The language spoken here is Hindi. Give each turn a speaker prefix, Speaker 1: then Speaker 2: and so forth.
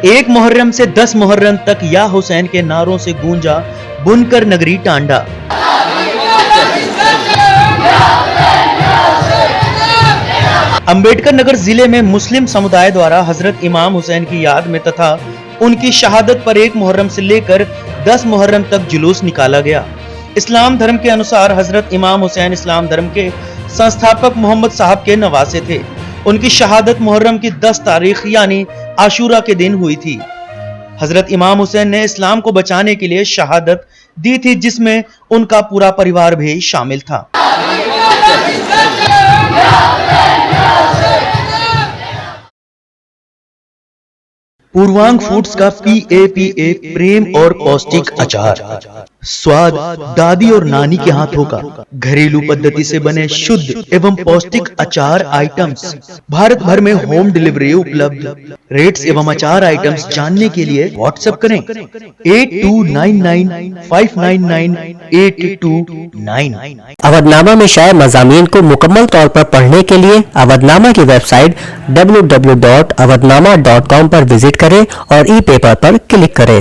Speaker 1: 1 मुहर्रम से 10 मुहर्रम तक या हुसैन के नारों से गूंजा बुनकर नगरी टांडा। अंबेडकर नगर जिले में मुस्लिम समुदाय द्वारा हजरत इमाम हुसैन की याद में तथा उनकी शहादत पर 1 मुहर्रम से लेकर 10 मुहर्रम तक जुलूस निकाला गया। इस्लाम धर्म के अनुसार हजरत इमाम हुसैन इस्लाम धर्म के संस्थापक मोहम्मद साहब के नवासे थे। उनकी शहादत मुहर्रम की 10 तारीख यानी आशूरा के दिन हुई थी। हजरत इमाम हुसैन ने इस्लाम को बचाने के लिए शहादत दी थी, जिसमें उनका पूरा परिवार भी शामिल था। पूर्वांग फूड्स का PAPA प्रेम और पौष्टिक अचार, स्वाद दादी और नानी के हाथों का घरेलू पद्धति से बने शुद्ध एवं पौष्टिक अचार आइटम्स भारत भर में होम डिलीवरी उपलब्ध। रेट्स एवं अचार आइटम्स जानने के लिए व्हाट्सएप करें 8299599829।
Speaker 2: अवधनामा में शाये मज़ामीन को मुकम्मल तौर पर पढ़ने के लिए अवधनामा की वेबसाइट www.awadhnama.com पर विजिट करें और ई पेपर पर क्लिक करें।